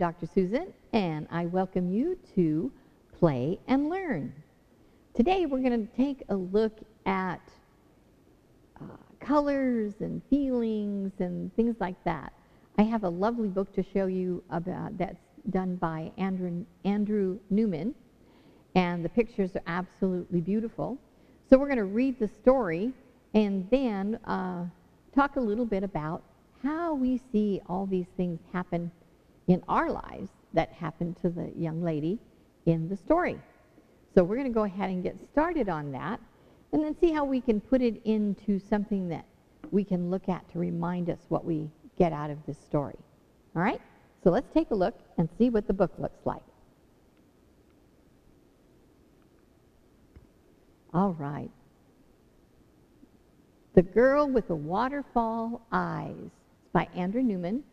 Dr. Susan, and I welcome you to Play and Learn. Today we're going to take a look at colors and feelings and things like that. I have a lovely book to show you about that's done by Andrew Newman, and the pictures are absolutely beautiful. So we're going to read the story and then talk a little bit about how we see all these things happen in our lives that happened to the young lady in the story. So we're going to go ahead and get started on that and then see how we can put it into something that we can look at to remind us what we get out of this story. All right? So let's take a look and see what the book looks like. All right. The Girl with the Waterfall Eyes. It's by Andrew Newman,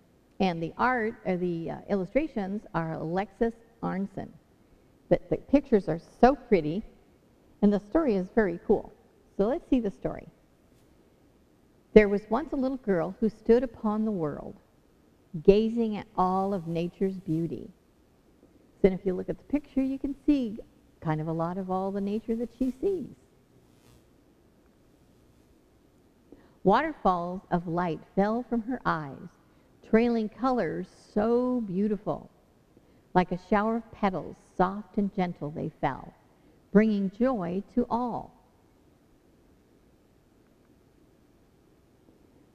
and the art, or the illustrations are Alexis Arnson. But the pictures are so pretty, and the story is very cool. So let's see the story. There was once a little girl who stood upon the world, gazing at all of nature's beauty. Then if you look at the picture, you can see kind of a lot of all the nature that she sees. Waterfalls of light fell from her eyes, trailing colors so beautiful. Like a shower of petals, soft and gentle they fell, bringing joy to all.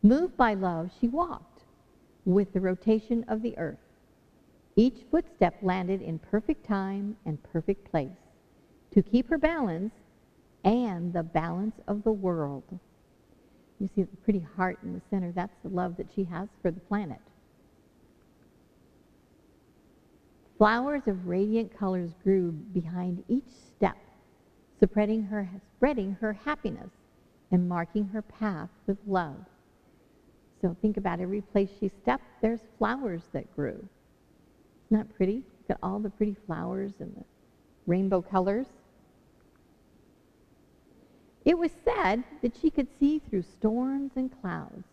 Moved by love, she walked with the rotation of the earth. Each footstep landed in perfect time and perfect place to keep her balance and the balance of the world. You see the pretty heart in the center. That's the love that she has for the planet. Flowers of radiant colors grew behind each step, spreading her happiness and marking her path with love. So think about every place she stepped, there's flowers that grew. Isn't that pretty? Look at all the pretty flowers and the rainbow colors. It was said that she could see through storms and clouds,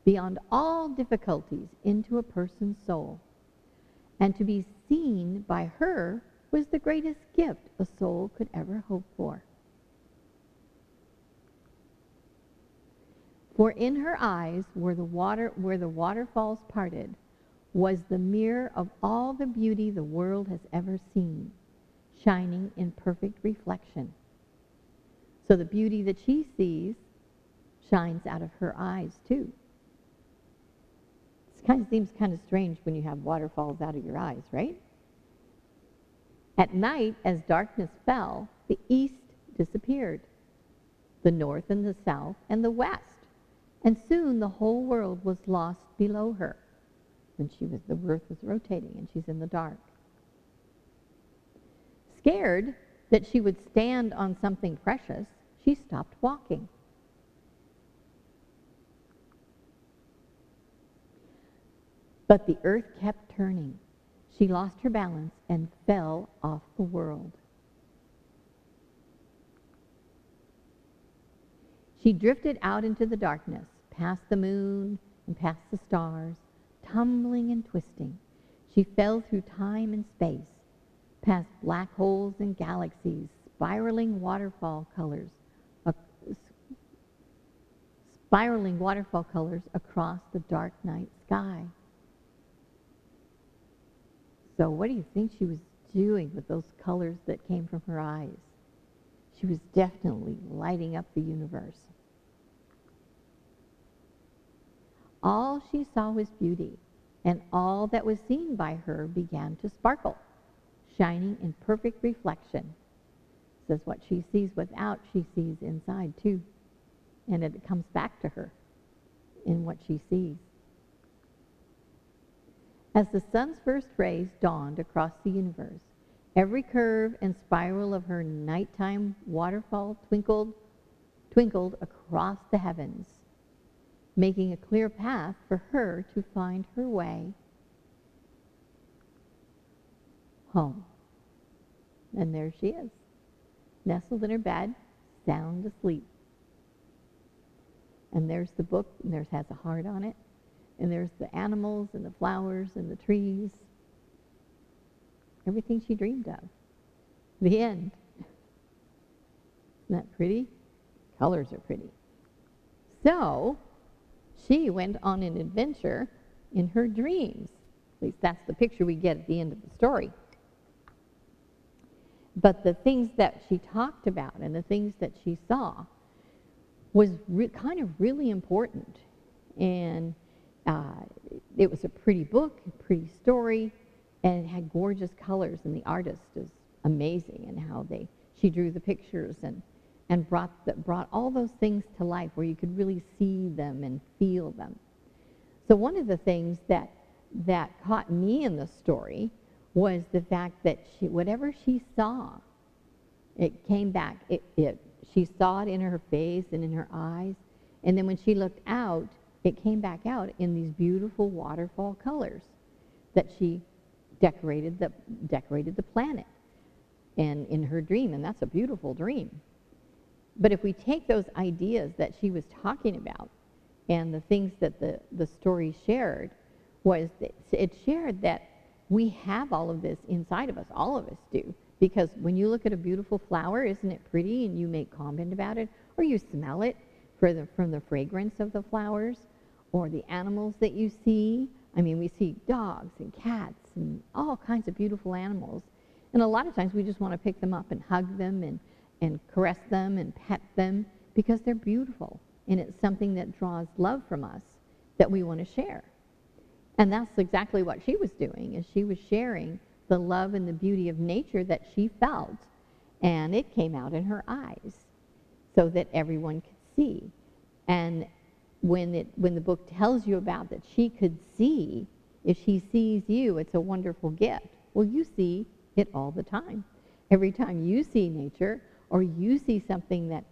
beyond all difficulties, into a person's soul. And to be seen by her was the greatest gift a soul could ever hope for. For in her eyes, where the waterfalls parted, was the mirror of all the beauty the world has ever seen, shining in perfect reflection. So the beauty that she sees shines out of her eyes, too. It seems kind of strange when you have waterfalls out of your eyes, right? At night, as darkness fell, the east disappeared, the north and the south and the west, and soon the whole world was lost below her. When the earth was rotating and she's in the dark. Scared that she would stand on something precious, she stopped walking. But the earth kept turning. She lost her balance and fell off the world. She drifted out into the darkness, past the moon and past the stars, tumbling and twisting. She fell through time and space, past black holes and galaxies, spiraling waterfall colors across the dark night sky. So what do you think she was doing with those colors that came from her eyes? She was definitely lighting up the universe. All she saw was beauty, and all that was seen by her began to sparkle, shining in perfect reflection. Says what she sees without, she sees inside too. And it comes back to her in what she sees. As the sun's first rays dawned across the universe, every curve and spiral of her nighttime waterfall twinkled across the heavens, making a clear path for her to find her way home. And there she is, nestled in her bed, sound asleep. And there's the book, and there has a heart on it. And there's the animals and the flowers and the trees. everything she dreamed of. The end. Isn't that pretty? Colors are pretty. So she went on an adventure in her dreams. At least that's the picture we get at the end of the story. But the things that she talked about and the things that she saw was kind of really important. And it was a pretty book, a pretty story, and it had gorgeous colors, and the artist is amazing in how she drew the pictures and brought all those things to life where you could really see them and feel them. So one of the things that caught me in the story was the fact that whatever she saw, it came back. She saw it in her face and in her eyes, and then when she looked out, it came back out in these beautiful waterfall colors that she decorated the planet and in her dream, and that's a beautiful dream. But if we take those ideas that she was talking about and the things that the story shared, was that it shared that we have all of this inside of us, all of us do. Because when you look at a beautiful flower, isn't it pretty, and you make comment about it, or you smell it from the fragrance of the flowers, or the animals that you see. I mean, we see dogs and cats and all kinds of beautiful animals. And a lot of times we just want to pick them up and hug them and caress them and pet them because they're beautiful. And it's something that draws love from us that we want to share. And that's exactly what she was doing, is she was sharing the love and the beauty of nature that she felt, and it came out in her eyes so that everyone could see. And when the book tells you about that she could see, if she sees you, it's a wonderful gift. Well, you see it all the time. Every time you see nature or you see something that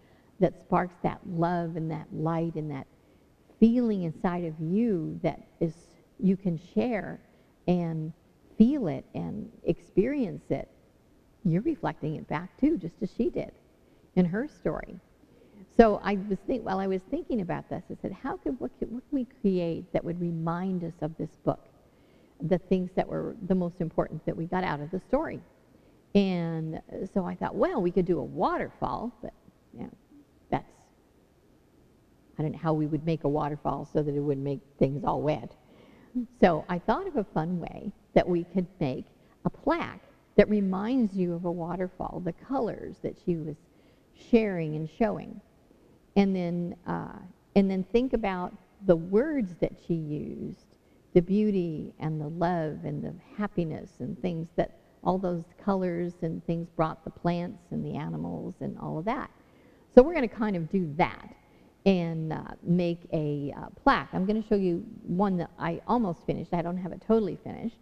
sparks that love and that light and that feeling inside of you that is you can share and feel it and experience it, you're reflecting it back too, just as she did in her story. So while I was thinking about this, I said, what could we create that would remind us of this book, the things that were the most important that we got out of the story? And so I thought, well, we could do a waterfall, but I don't know how we would make a waterfall so that it wouldn't make things all wet. So I thought of a fun way that we could make a plaque that reminds you of a waterfall, the colors that she was sharing and showing. And then think about the words that she used, the beauty and the love and the happiness and things that all those colors and things brought the plants and the animals and all of that. So we're going to kind of do that and make a plaque. I'm going to show you one that I almost finished. I don't have it totally finished,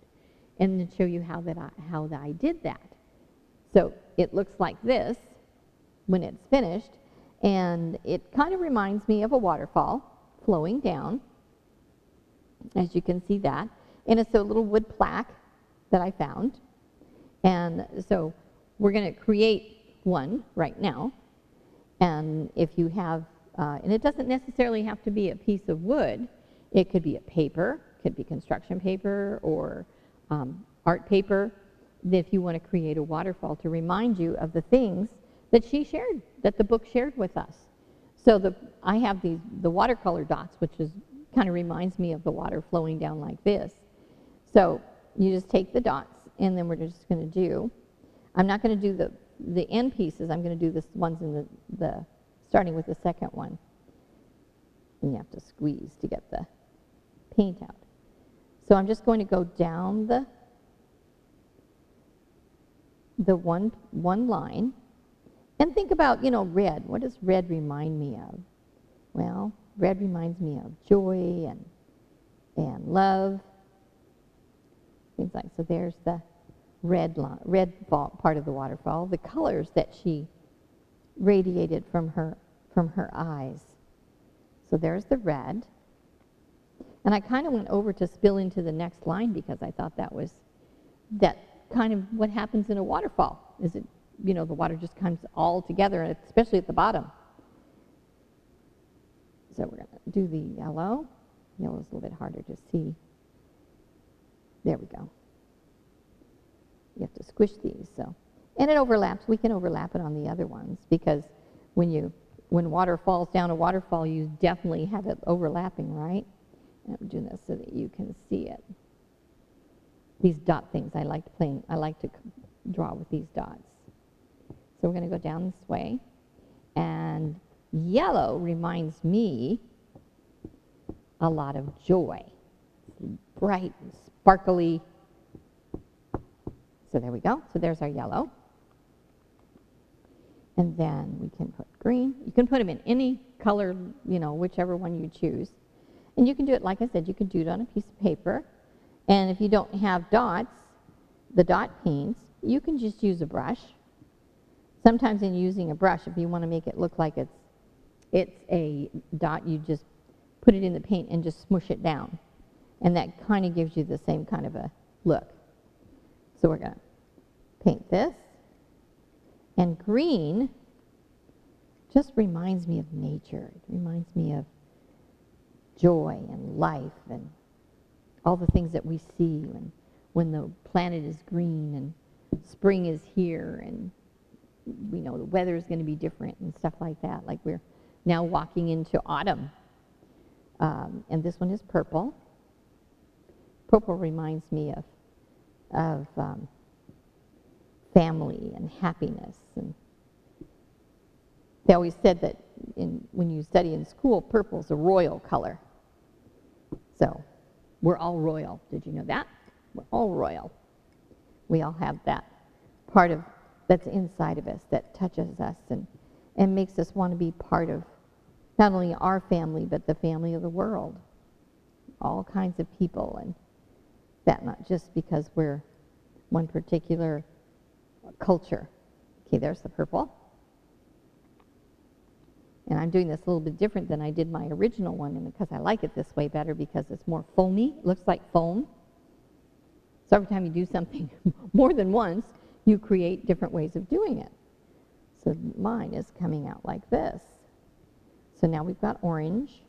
and then show you how I did that. So it looks like this when it's finished, and it kind of reminds me of a waterfall flowing down, as you can see that. And it's a little wood plaque that I found. And so we're going to create one right now. And if you have, and it doesn't necessarily have to be a piece of wood. It could be a paper, could be construction paper or art paper, if you want to create a waterfall to remind you of the things that she shared, that the book shared with us. So I have the watercolor dots, which kind of reminds me of the water flowing down like this. So you just take the dots, and then we're just going to do, I'm not going to do the end pieces. I'm going to do the ones in the starting with the second one. And you have to squeeze to get the paint out. So I'm just going to go down the one line, and think about, red. What does red remind me of? Well, red reminds me of joy and love, things like. So there's the red part of the waterfall. The colors that she radiated from her eyes. So there's the red. And I kind of went over to spill into the next line because I thought that kind of what happens in a waterfall. Is it, the water just comes all together, especially at the bottom. So we're going to do the yellow. Yellow is a little bit harder to see. There we go. you have to squish these. So, and it overlaps. We can overlap it on the other ones because when water falls down a waterfall, you definitely have it overlapping, right? And I'm doing this so that you can see it. These dot things, I like to draw with these dots. So we're going to go down this way. And yellow reminds me a lot of joy. It's bright and sparkly. So there we go. So there's our yellow. And then we can put green. You can put them in any color, whichever one you choose. And you can do it, like I said, you can do it on a piece of paper. And if you don't have dots, the dot paints, you can just use a brush. Sometimes in using a brush, if you want to make it look like it's a dot, you just put it in the paint and just smush it down. And that kind of gives you the same kind of a look. So we're going to paint this. And green just reminds me of nature. It reminds me of joy and life and all the things that we see when the planet is green and spring is here and we know the weather is going to be different and stuff like that. Like we're now walking into autumn. And this one is purple. Purple reminds me of family and happiness. And they always said that when you study in school, purple's a royal color. So we're all royal. Did you know that? We're all royal. We all have that part of that's inside of us that touches us and makes us want to be part of not only our family, but the family of the world. All kinds of people, and that not just because we're one particular culture. Okay, there's the purple. And I'm doing this a little bit different than I did my original one, and because I like it this way better because it's more foamy. It looks like foam. So every time you do something more than once, you create different ways of doing it. So mine is coming out like this. So now we've got orange.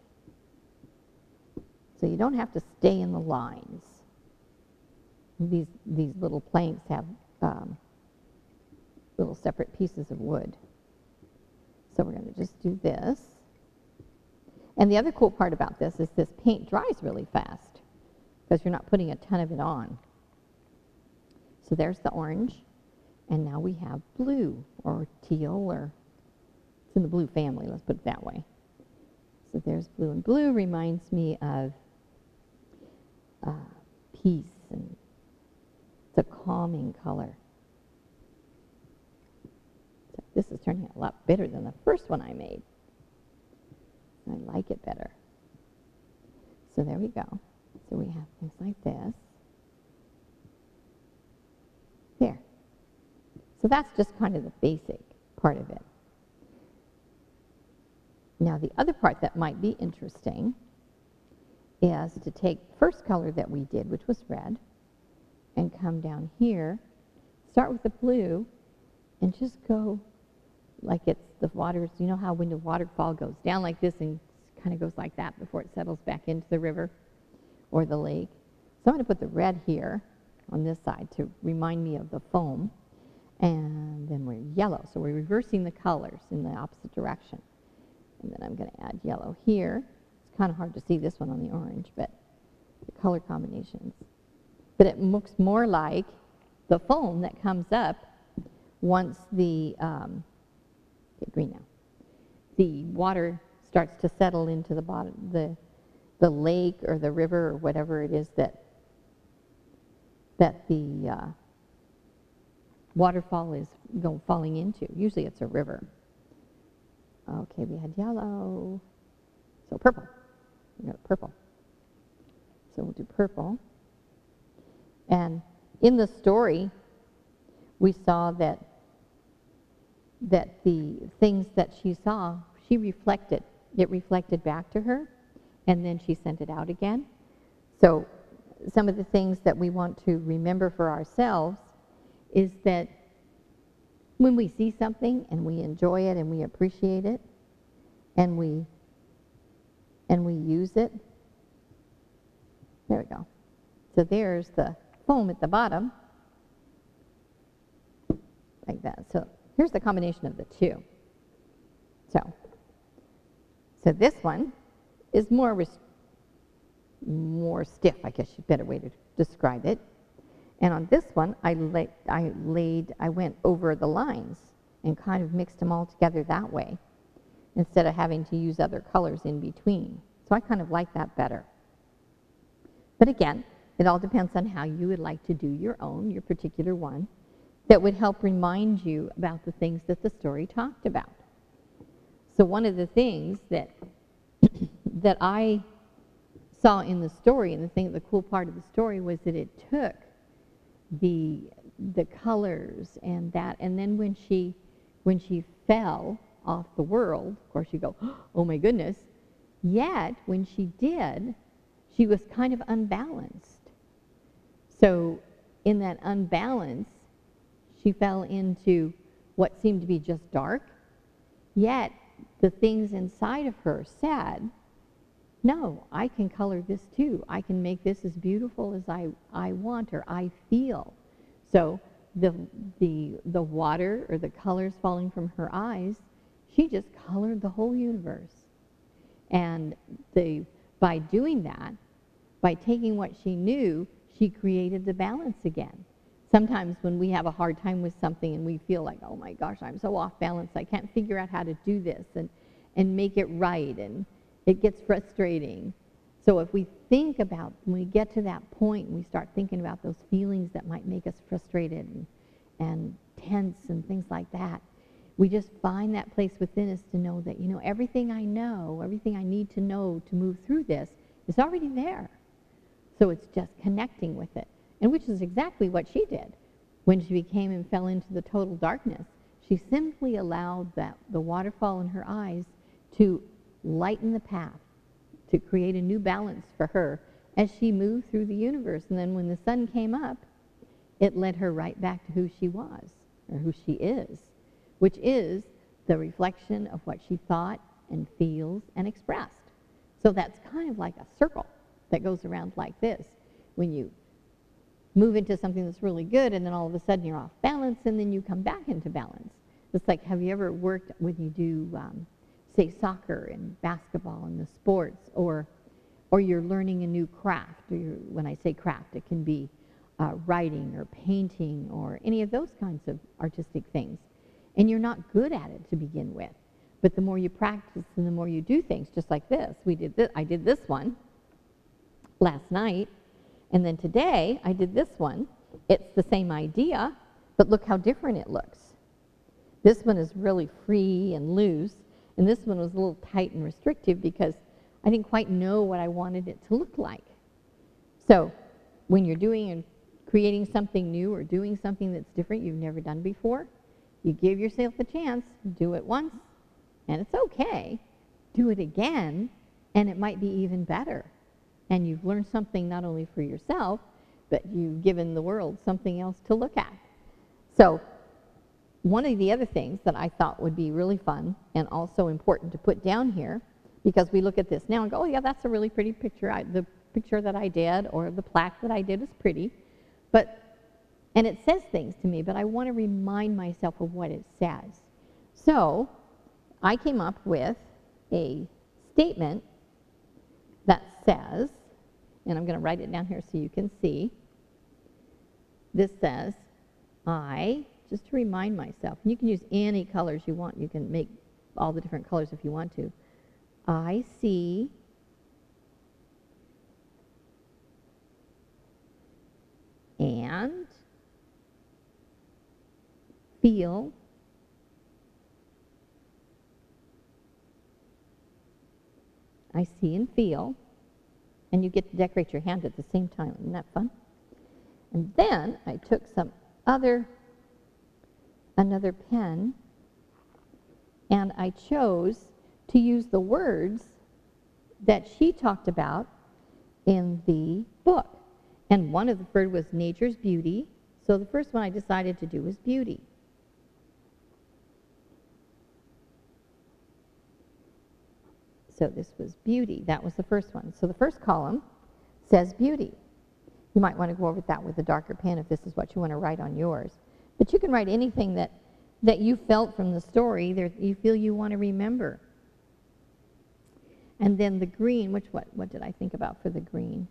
So you don't have to stay in the lines. These little planks have little separate pieces of wood. So we're going to just do this. And the other cool part about this is this paint dries really fast because you're not putting a ton of it on. So there's the orange. And now we have blue or teal, or it's in the blue family, let's put it that way. So there's blue, and blue reminds me of peace, and it's a calming color. So this is turning out a lot better than the first one I made. I like it better. So there we go. So we have things like this. There. So that's just kind of the basic part of it. Now the other part that might be interesting is to take the first color that we did, which was red, and come down here, start with the blue, and just go like it's the water. You know how when the waterfall goes down like this and kind of goes like that before it settles back into the river or the lake. So I'm going to put the red here on this side to remind me of the foam. And then we're yellow. So we're reversing the colors in the opposite direction. And then I'm going to add yellow here. It's kind of hard to see this one on the orange, but the color combinations. But it looks more like the foam that comes up once the, get green now, the water starts to settle into the bottom, the lake or the river or whatever it is that the waterfall is falling into. Usually it's a river. Okay, we had yellow. So purple. We got purple. So we'll do purple. And in the story, we saw that the things that she saw, she reflected. It reflected back to her, and then she sent it out again. So some of the things that we want to remember for ourselves is that when we see something and we enjoy it and we appreciate it and we use it, there we go. So there's the foam at the bottom. like that. So here's the combination of the two. So this one is more stiff, I guess is a better way to describe it. And on this one, I went over the lines and kind of mixed them all together that way, instead of having to use other colors in between. So I kind of like that better. But again, it all depends on how you would like to do your particular one, that would help remind you about the things that the story talked about. So one of the things that that I saw in the story, and the cool part of the story was that it took the colors and that, and then when she fell off the world, of course you go, oh my goodness, yet when she did, she was kind of unbalanced. So in that unbalance, she fell into what seemed to be just dark, yet the things inside of her said, no, I can color this too. I can make this as beautiful as I want or I feel. So the water or the colors falling from her eyes, she just colored the whole universe. And by doing that, by taking what she knew, she created the balance again. Sometimes when we have a hard time with something and we feel like, oh my gosh, I'm so off balance, I can't figure out how to do this and make it right, and it gets frustrating. So if we think about, when we get to that point and we start thinking about those feelings that might make us frustrated and tense and things like that, we just find that place within us to know that, everything I know, everything I need to know to move through this is already there. So it's just connecting with it, and which is exactly what she did when she became and fell into the total darkness. She simply allowed the waterfall in her eyes to lighten the path, to create a new balance for her as she moved through the universe. And then when the sun came up, it led her right back to who she was, or who she is, which is the reflection of what she thought and feels and expressed. So that's kind of like a circle that goes around like this. When you move into something that's really good, and then all of a sudden you're off balance, and then you come back into balance. It's like, have you ever worked when you do say soccer and basketball and the sports, or you're learning a new craft, or when I say craft, it can be writing or painting or any of those kinds of artistic things, and you're not good at it to begin with, but the more you practice and the more you do things, just like this. I did this one last night, and then today I did this one. It's the same idea, but look how different it looks. This one is really free and loose, and this one was a little tight and restrictive because I didn't quite know what I wanted it to look like. So when you're doing and creating something new or doing something that's different you've never done before, you give yourself a chance, do it once, and it's okay. Do it again, and it might be even better. And you've learned something not only for yourself, but you've given the world something else to look at. So one of the other things that I thought would be really fun and also important to put down here, because we look at this now and go, oh yeah, that's a really pretty picture. The picture that I did or the plaque that I did is pretty, and it says things to me, but I want to remind myself of what it says. So I came up with a statement that says, and I'm going to write it down here so you can see. This says, just to remind myself, and you can use any colors you want. You can make all the different colors if you want to. I see and feel I see and feel, and you get to decorate your hand at the same time. Isn't that fun? And then I took another pen, and I chose to use the words that she talked about in the book. And one of the first was nature's beauty. So the first one I decided to do was beauty. So this was beauty. That was the first one. So the first column says beauty. You might want to go over that with a darker pen if this is what you want to write on yours. But you can write anything that you felt from the story that you feel you want to remember. And then the green, what did I think about for the green?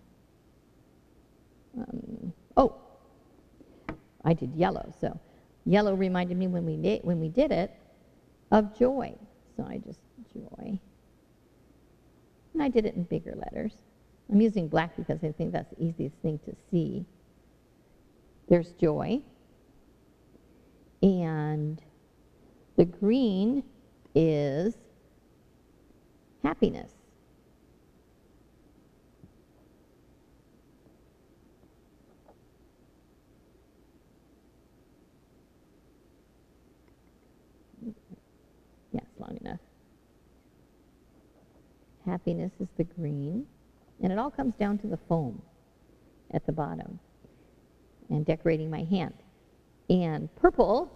Oh, I did yellow. So yellow reminded me when we did it of joy. So I just joy. And I did it in bigger letters. I'm using black because I think that's the easiest thing to see. There's joy. And the green is happiness. Yeah, it's long enough. Happiness is the green. And it all comes down to the foam at the bottom and decorating my hand. And purple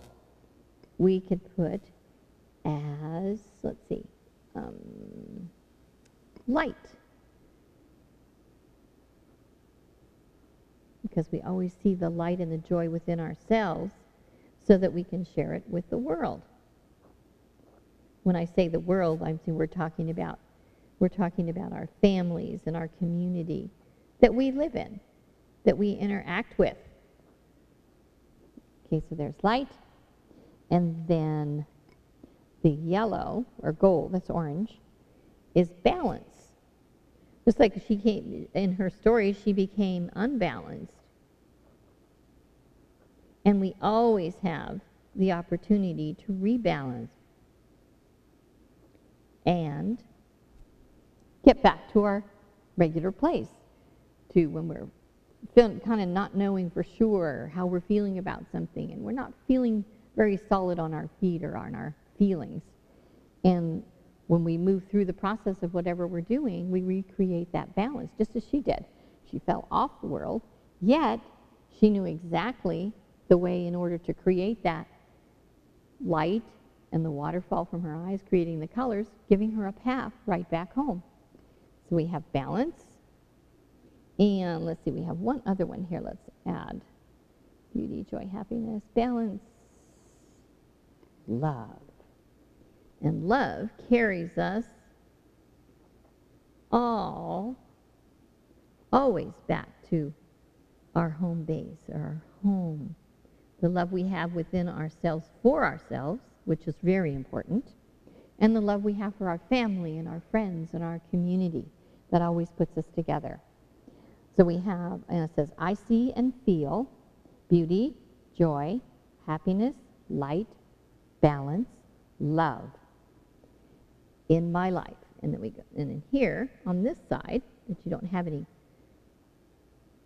we could put as, let's see, light. Because we always see the light and the joy within ourselves so that we can share it with the world. When I say the world, I'm saying we're talking about our families and our community that we live in, that we interact with. Okay, so there's light. And then the yellow, or gold, that's orange, is balance. Just like she came, in her story, she became unbalanced. And we always have the opportunity to rebalance and get back to our regular place, to when we're kind of not knowing for sure how we're feeling about something, and we're not feeling very solid on our feet or on our feelings. And when we move through the process of whatever we're doing, we recreate that balance, just as she did. She fell off the world, yet she knew exactly the way in order to create that light and the waterfall from her eyes, creating the colors, giving her a path right back home. So we have balance. And let's see, we have one other one here. Let's add beauty, joy, happiness, balance, love. And love carries us always back to our home base, our home. The love we have within ourselves for ourselves, which is very important, and the love we have for our family and our friends and our community that always puts us together. So we have, and it says, I see and feel beauty, joy, happiness, light, balance, love in my life. And then we go, and in here, on this side, that you don't have any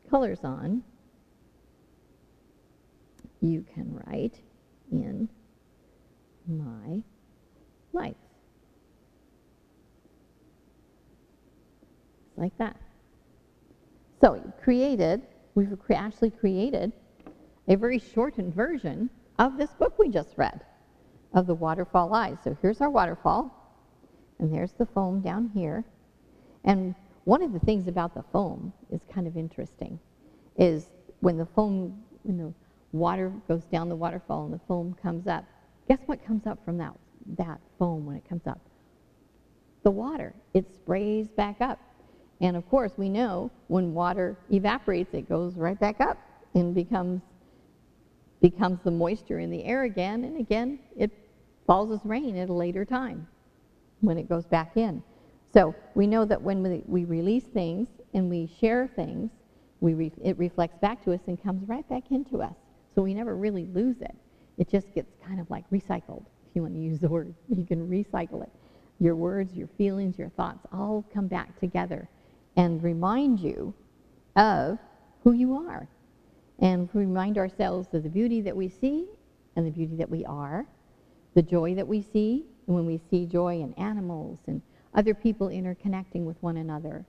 colors on, you can write in my life. Like that. So we've actually created a very shortened version of this book we just read, of the waterfall eyes. So here's our waterfall, and there's the foam down here. And one of the things about the foam is kind of interesting, is when the water goes down the waterfall and the foam comes up, guess what comes up from that foam when it comes up? The water. It sprays back up. And of course, we know when water evaporates, it goes right back up and becomes the moisture in the air again, and again, it falls as rain at a later time when it goes back in. So we know that when we release things and we share things, it reflects back to us and comes right back into us. So we never really lose it. It just gets kind of like recycled, if you want to use the word. You can recycle it. Your words, your feelings, your thoughts all come back together and remind you of who you are. And remind ourselves of the beauty that we see and the beauty that we are, the joy that we see, and when we see joy in animals and other people interconnecting with one another,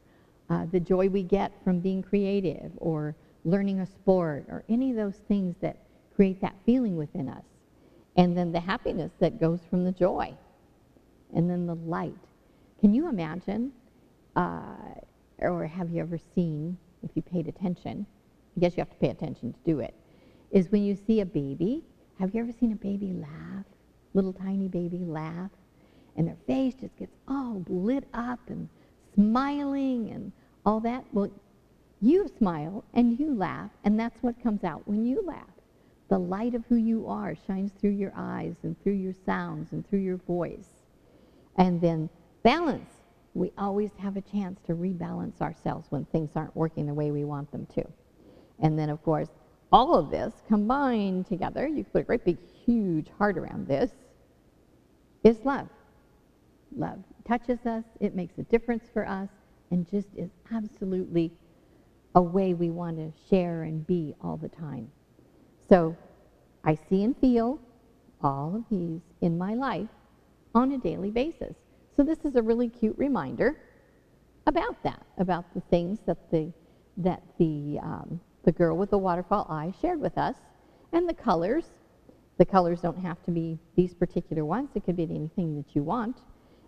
the joy we get from being creative or learning a sport or any of those things that create that feeling within us. And then the happiness that goes from the joy. And then the light. Can you imagine, or have you ever seen, if you paid attention, I guess you have to pay attention to do it, is when you see a baby Have you ever seen a baby laugh? Little tiny baby laugh? And their face just gets all lit up and smiling and all that. Well, you smile and you laugh, and that's what comes out when you laugh. The light of who you are shines through your eyes and through your sounds and through your voice. And then balance. We always have a chance to rebalance ourselves when things aren't working the way we want them to. And then, of course, all of this combined together, you can put a great big huge heart around this, is love. Love touches us, it makes a difference for us, and just is absolutely a way we want to share and be all the time. So I see and feel all of these in my life on a daily basis. So this is a really cute reminder about that, about the things that the girl with the waterfall eyes shared with us, and the colors. The colors don't have to be these particular ones. It could be anything that you want.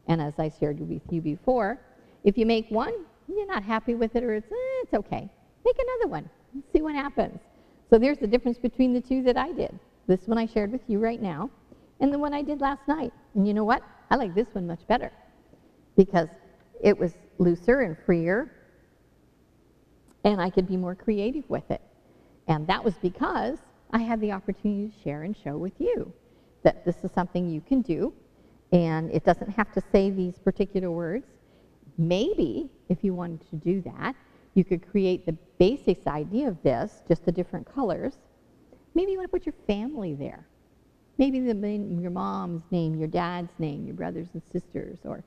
And as I shared with you before, if you make one, you're not happy with it, or it's okay. Make another one and see what happens. So there's the difference between the two that I did. This one I shared with you right now, and the one I did last night. And you know what? I like this one much better because it was looser and freer, and I could be more creative with it. And that was because I had the opportunity to share and show with you that this is something you can do, and it doesn't have to say these particular words. Maybe, if you wanted to do that, you could create the basic idea of this, just the different colors. Maybe you want to put your family there. Maybe your mom's name, your dad's name, your brothers and sisters, or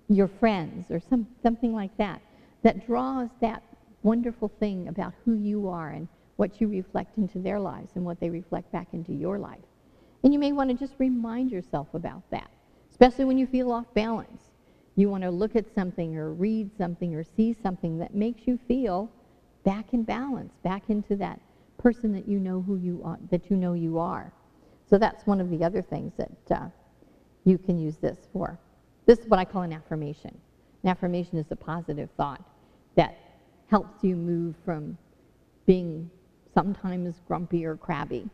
your friends, or something like that, that draws that wonderful thing about who you are and what you reflect into their lives and what they reflect back into your life. And you may want to just remind yourself about that, especially when you feel off balance. You want to look at something or read something or see something that makes you feel back in balance, back into that person that you know who you are, that you know you are. So that's one of the other things that you can use this for. This is what I call an affirmation. An affirmation is a positive thought that helps you move from being sometimes grumpy or crabby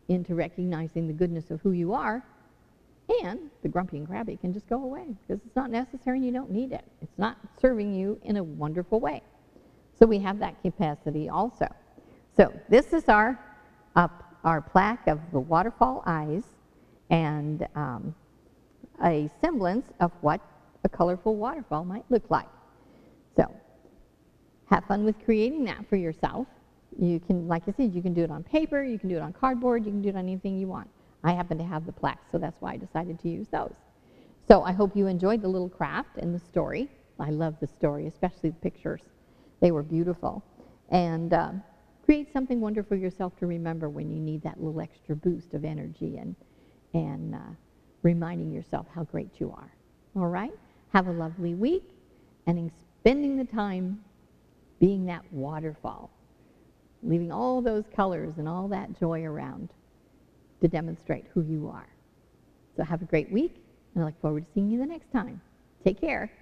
into recognizing the goodness of who you are, and the grumpy and crabby can just go away because it's not necessary and you don't need it. It's not serving you in a wonderful way. So we have that capacity also. So this is our plaque of the waterfall eyes and a semblance of what a colorful waterfall might look like. So have fun with creating that for yourself. You can, like I said, you can do it on paper, you can do it on cardboard, you can do it on anything you want. I happen to have the plaques, so that's why I decided to use those. So I hope you enjoyed the little craft and the story. I love the story, especially the pictures. They were beautiful. And create something wonderful yourself to remember when you need that little extra boost of energy and reminding yourself how great you are. All right? Have a lovely week, and spending the time being that waterfall, leaving all those colors and all that joy around to demonstrate who you are. So have a great week, and I look forward to seeing you the next time. Take care.